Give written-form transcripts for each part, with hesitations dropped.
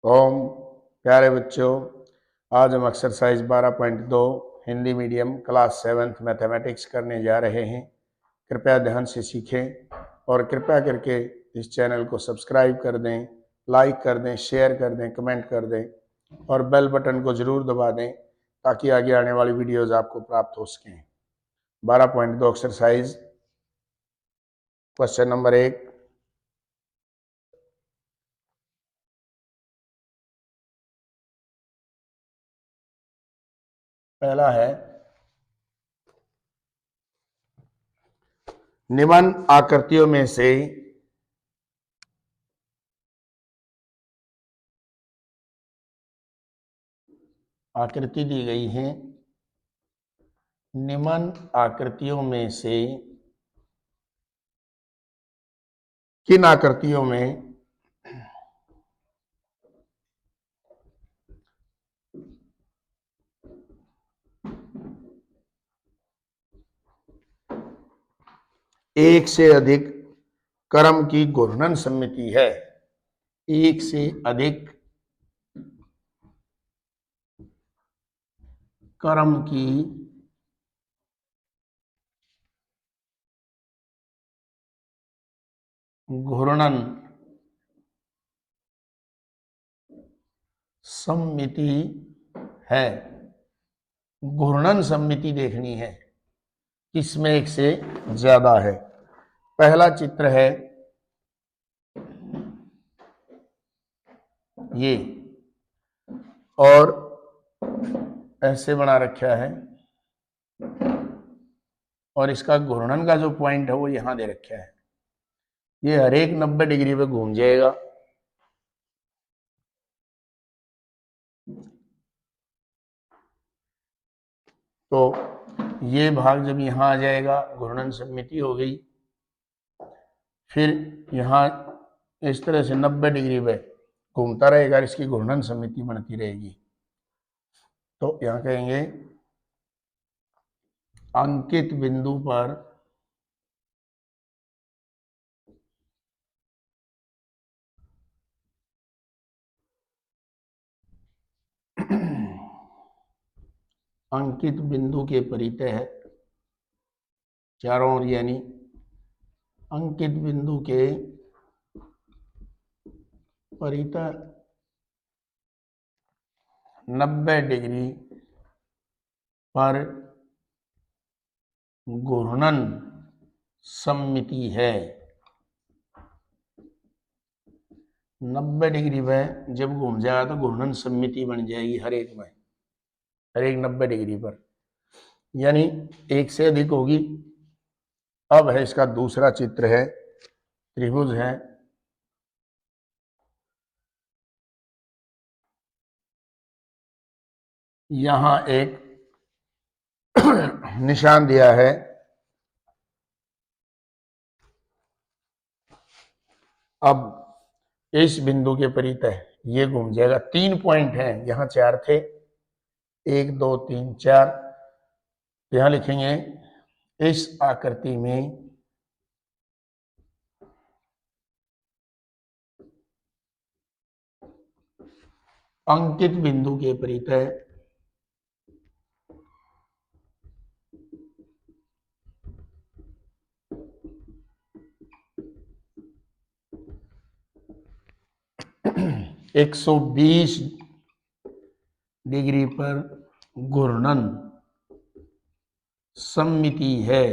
ओम। प्यारे बच्चों, आज हम exercise 12.2 Hindi medium class 7th mathematics करने जा रहे हैं। कृपया ध्यान से सीखें और कृपया करके इस चैनल को सब्सक्राइब कर दें, लाइक कर दें, शेयर कर दें, कमेंट कर दें और बेल बटन को ज़रूर दबा दें ताकि आगे आने वाली वीडियोज़ आपको प्राप्त हो सकें। 12.2 एक्सरसाइज क्वेश्चन नंबर 1। पहला है, निम्न आकृतियों में से आकृति दी गई है, निम्न आकृतियों में से किन आकृतियों में एक से अधिक क्रम की घूर्णन सममिति है। एक से अधिक क्रम की घूर्णन सममिति है। घूर्णन सममिति देखनी है, इसमें एक से ज्यादा है। पहला चित्र है ये, और ऐसे बना रखा है और इसका घूर्णन का जो पॉइंट है वो यहां दे रखा है। ये हर एक 90 डिग्री पे घूम जाएगा। तो ये भाग जब यहां आ जाएगा, घूर्णन सममिति हो गई। फिर यहां इस तरह से 90 डिग्री पे घूमता रहेगा, इसकी घूर्णन सममिति बनती रहेगी। तो यहां कहेंगे अंकित बिंदु पर अंकित बिंदु के परितः चारों ओर, यानी अंकित बिंदु के परितः 90 डिग्री पर घूर्णन सममिति है। 90 डिग्री में जब घूम जाएगा तो घूर्णन सममिति बन जाएगी हर एक में, हर एक 90 डिग्री पर, यानी एक से अधिक होगी। अब है इसका दूसरा चित्र है, त्रिभुज है। यहां एक निशान दिया है, अब इस बिंदु के परितः ये घूम जाएगा। 3 पॉइंट हैं, यहां 4 थे, 1 2 3 4। यहां लिखेंगे इस आकृति में अंकित बिंदु के परितः एक 120 डिग्री पर घूर्णन सममिति है।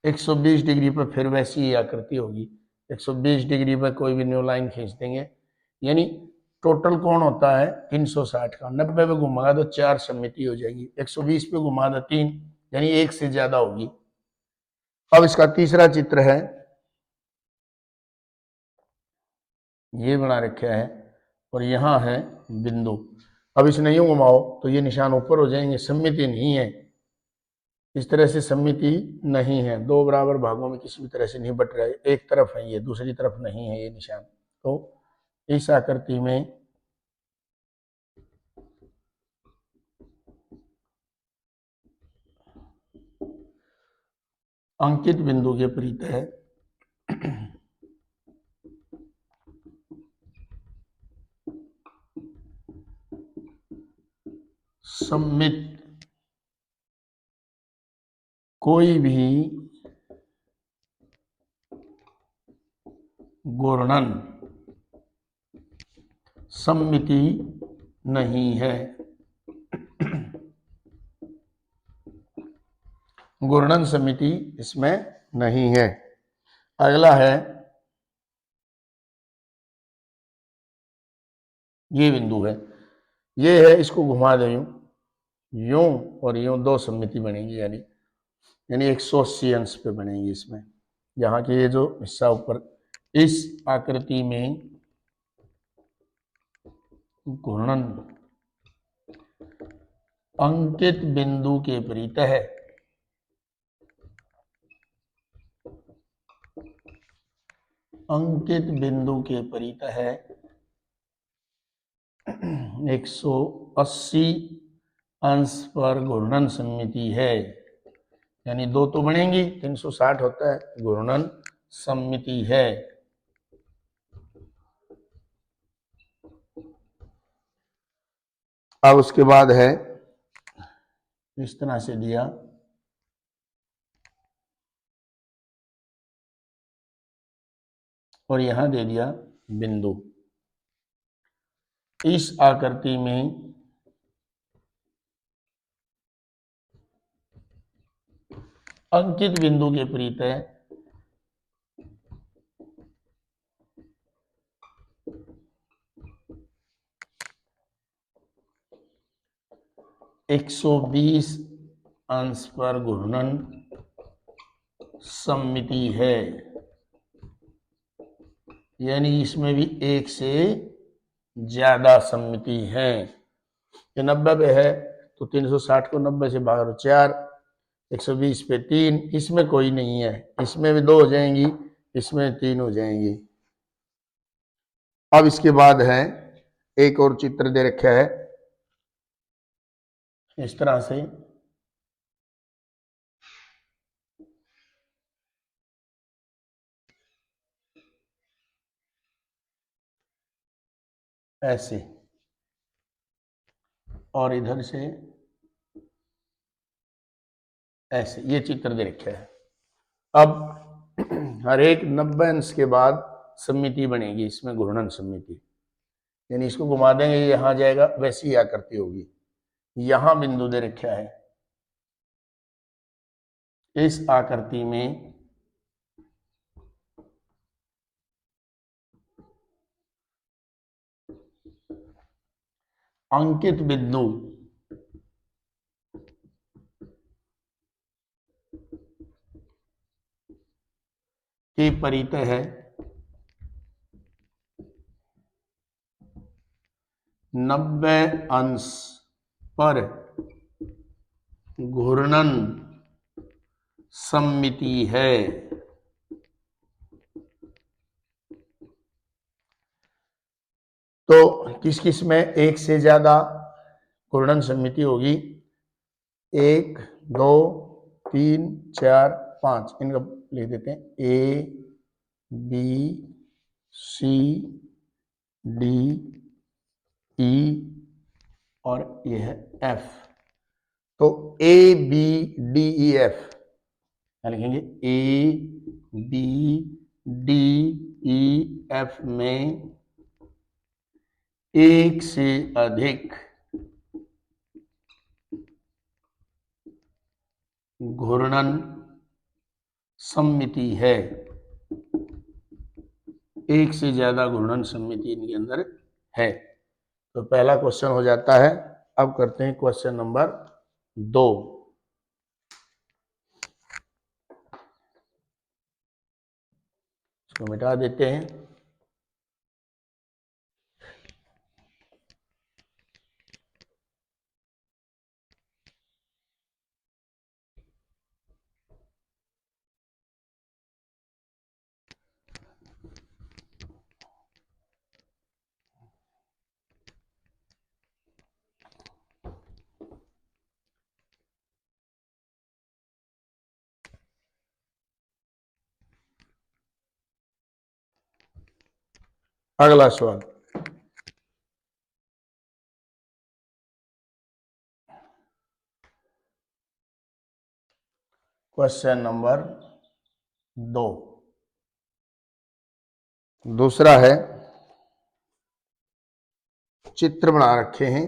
एक 120 डिग्री पर फिर वैसी ही आकृति होगी। 120 डिग्री पर कोई भी न्यू लाइन खींच देंगे, यानी टोटल कोण होता है 360 का। 90 पे घुमागा तो 4 सममिति हो जाएगी, 120 पे घुमा तो 3, यानी एक से ज्यादा होगी। अब इसका तीसरा चित्र है, ये बना रखा है और यहां है बिंदु। अब इसने यूं घुमाओ तो ये निशान ऊपर हो जाएंगे, सममिति नहीं है। इस तरह से सममिति नहीं है, दो बराबर भागों में किसी भी तरह से नहीं बट रहा है। एक तरफ है ये, दूसरी तरफ नहीं है ये निशान। तो इस आकृति में अंकित बिंदु के परितः सममित कोई भी घूर्णन सममिति नहीं है। घूर्णन सममिति इसमें नहीं है। अगला है ये बिंदु है, ये है, इसको घुमा दो यूं, यूं और यूं, दो सममिति बनेगी, यानी 180 अंश पे बनेगी इसमें। यहाँ के ये जो हिस्सा ऊपर इस आकृति में घूर्णन अंकित बिंदु के परितः अंकित बिंदु के परितः 180 अंश पर घूर्णन सममिति है, यानी दो तो बनेंगी, 360 होता है, घूर्णन सममिति है। अब उसके बाद है, इस तरह से दिया, और यहां दे दिया बिंदु। इस आकृति में अंकित बिंदु के परितः 120 अंश पर घूर्णन सममिति है, यानी इसमें भी एक से ज्यादा सममिति है। ये 90 पे है तो 360 को 90 से भाग दो 4, 120 पे 3, इसमें कोई नहीं है, इसमें भी 2 हो जाएंगी, इसमें 3 हो जाएंगी। अब इसके बाद है एक और चित्र दे रखा है इस तरह से, ऐसे, और इधर से ऐसे, ये चित्र दे रखा है। अब हर एक 90 अंश के बाद सममिति बनेगी, इसमें घूर्णन सममिति, यानी इसको घुमा देंगे, यहां जाएगा, वैसी ही आकृति होगी। यहां बिंदु दे रखा है, इस आकृति में अंकित बिंदु के परितः है 90 अंश पर घूर्णन सममिति है। तो किस किस में एक से ज्यादा घूर्णन सममिति होगी? 1, 2, 3, 4, 5, इनका लिख देते हैं, A B C D E और ये है एफ। तो A B D E F क्या लिखेंगे? A B D E F में एक से अधिक घूर्णन सममिति है, एक से ज्यादा घूर्णन सममिति इनके अंदर है। तो पहला क्वेश्चन हो जाता है। अब करते हैं क्वेश्चन नंबर 2। इसको मिटा देते हैं। अगला सवाल, क्वेश्चन नंबर 2, दूसरा है, चित्र बना रखे हैं,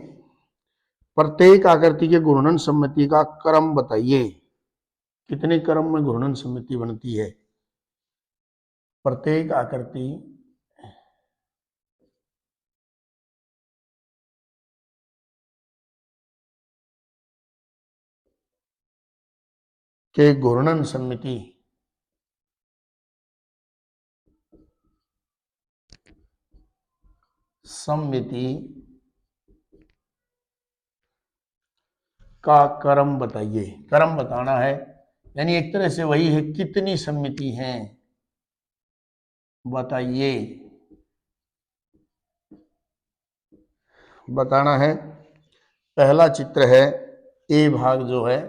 प्रत्येक आकृति के घूर्णन सममिति का क्रम बताइए। कितने क्रम में घूर्णन सममिति बनती है? प्रत्येक आकृति के घूर्णन सममिति का क्रम बताइए। क्रम बताना है, यानी एक तरह से वही है, कितनी सममिति हैं बताइए, बताना है। पहला चित्र है, ए भाग जो है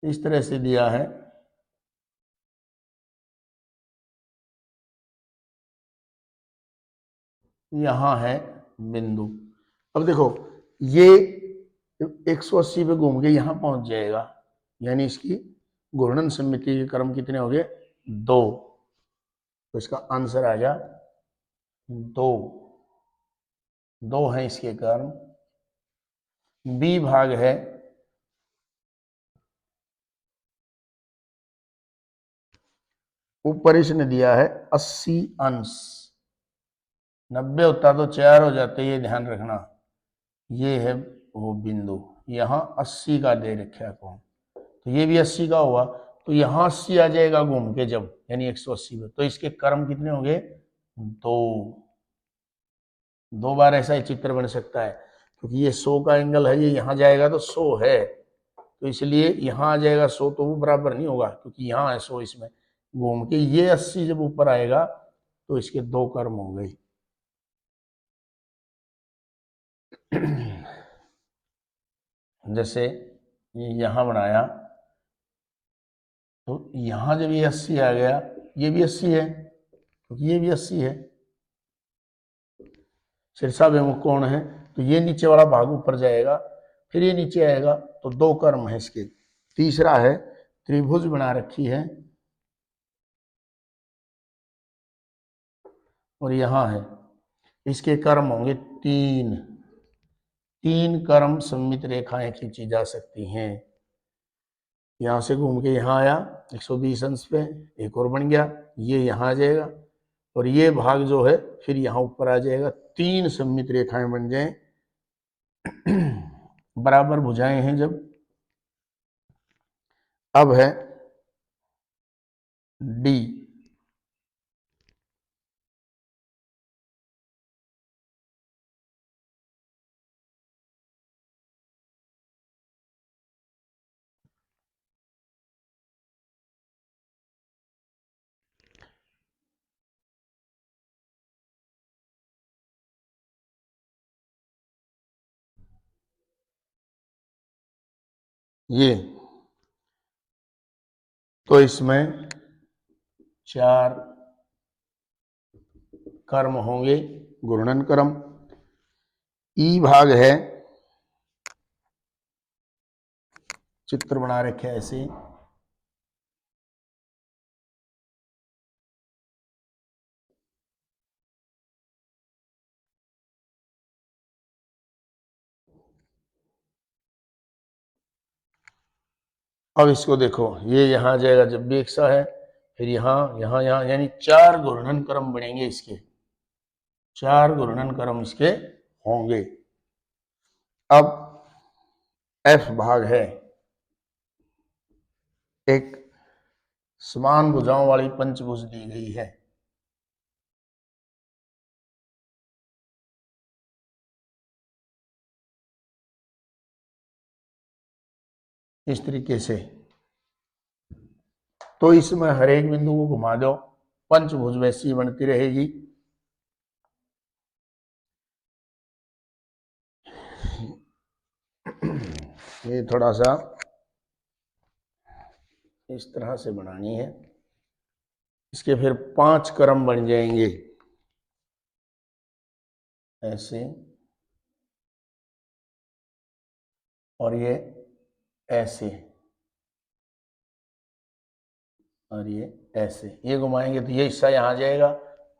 इस तरह से दिया है, यहां है बिंदु। अब देखो, ये 180 पे घूम के यहां पहुंच जाएगा, यानी इसकी घूर्णन सममिति के क्रम कितने हो गए? 2। तो इसका आंसर आ गया 2। 2 है इसके क्रम। बी भाग है, ऊपर इसने दिया है 80 अंश। 90 होता तो 4 हो जाते, ये ध्यान रखना। ये है वो बिंदु, यहां 80 का दे रखा कौन, तो ये भी 80 का हुआ, तो यहां 80 आ जाएगा घूम के जब, यानी 180 में। तो इसके क्रम कितने हो गए? 2। 2 बार ऐसा ही चित्र बन सकता है, क्योंकि ये 100 का एंगल है, ये यहां जाएगा तो 100 है, तो इसलिए यहां आ जाएगा 100, तो वो बराबर नहीं होगा, क्योंकि यहां है 100, इसमें घूम के ये 80 जब ऊपर आएगा तो इसके 2 क्रम हो गए। जैसे यहां बनाया, तो यहां जब ये 80 आ गया, ये भी 80 है, क्योंकि ये भी 80 है, शीर्षाभिमुख कोण है, तो ये नीचे वाला भाग ऊपर जाएगा, फिर ये नीचे आएगा, तो 2 क्रम है इसके। तीसरा है, त्रिभुज बना रखी है और यहां है, इसके क्रम होंगे 3। 3 क्रम सममित रेखाएं खींची जा सकती हैं। यहां से घूम के यहां आया 120 अंश पे, एक और बन गया, ये यहां आ जाएगा, और ये भाग जो है फिर यहां ऊपर आ जाएगा। 3 सममित रेखाएं बन जाए, बराबर भुजाएं हैं जब। अब है डी, ये, तो इसमें 4 कर्म होंगे, घूर्णन क्रम। ई भाग है, चित्र बना रखे ऐसे, अब इसको देखो, ये यहां आ जाएगा जब भी 100 है, फिर यहां यहां यहां, यानी 4 घूर्णन क्रम बनेंगे इसके, 4 घूर्णन क्रम इसके होंगे। अब एफ भाग है, एक समान भुजाओं वाली पंचभुज दी गई है, इस तरीके से। तो इसमें हर एक बिंदु को घुमा दो, पंचभुज वैसी बनती रहेगी। ये थोड़ा सा इस तरह से बनानी है, इसके फिर 5 क्रम बन जाएंगे। ऐसे, और ये ऐसे, और ये ऐसे, ये घुमाएंगे तो ये हिस्सा यहाँ आ जाएगा,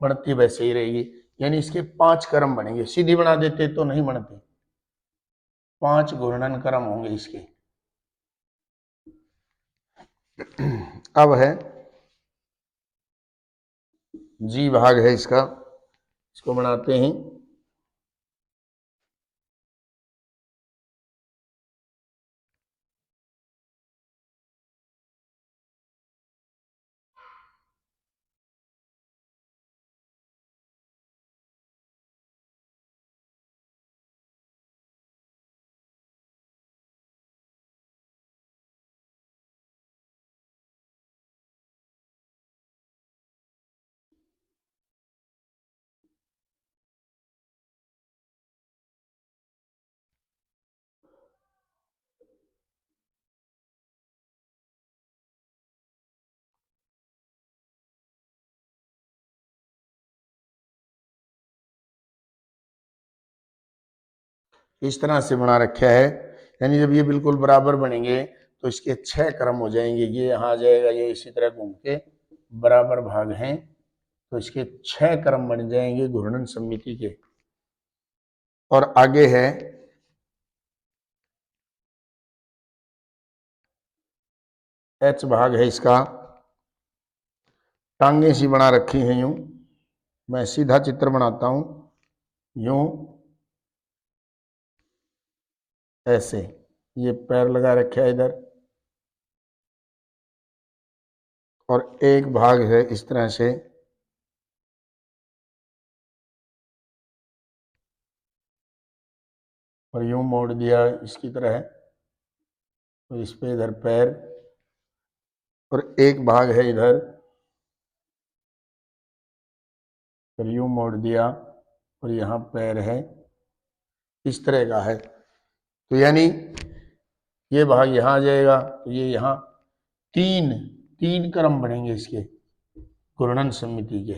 बढ़ती वैसे ही रहेगी। यानी इसके 5 क्रम बनेंगे। सीधी बना देते तो नहीं बनते, 5 घूर्णन क्रम होंगे इसके। अब है जी भाग है इसका, इसको बनाते हैं। इस तरह से बना रखा है। यानी जब ये बिल्कुल बराबर बनेंगे तो इसके 6 क्रम हो जाएंगे। ये यहाँ आ जाएगा, ये इसी तरह घूम के बराबर भाग हैं, तो इसके 6 क्रम बन जाएंगे घूर्णन सममिति के। और आगे है एच भाग है इसका। टांगे सी बना रखी हैं यूं, मैं सीधा चित्र बनाता हूं, यूं ऐसे, ये पैर लगा रखे है इधर, और एक भाग है इस तरह से, और यूं मोड़ दिया इसकी तरह, और इस पे इधर पैर, और एक भाग है इधर, फिर यूं मोड़ दिया, और यहाँ पैर है, इस तरह का है। तो यानी ये भाग यहाँ आ जाएगा, तो ये यहाँ तीन क्रम बनेंगे इसके घूर्णन सममिति के।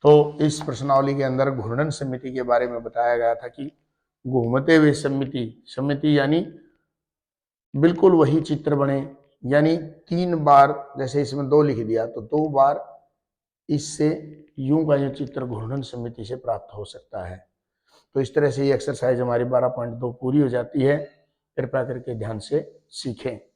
तो इस प्रश्नावली के अंदर घूर्णन सममिति के बारे में बताया गया था कि घूमते हुए सममिति यानी बिल्कुल वही चित्र बने, यानी 3 बार, जैसे इसमें 2 लिख दिया तो 2 बार इससे यूं का ये चित्र घूर्णन सममिति से प्राप्त हो सकता है। तो इस तरह से ये एक्सरसाइज हमारी 12.2 पूरी हो जाती है। कृपया करके ध्यान से सीखें।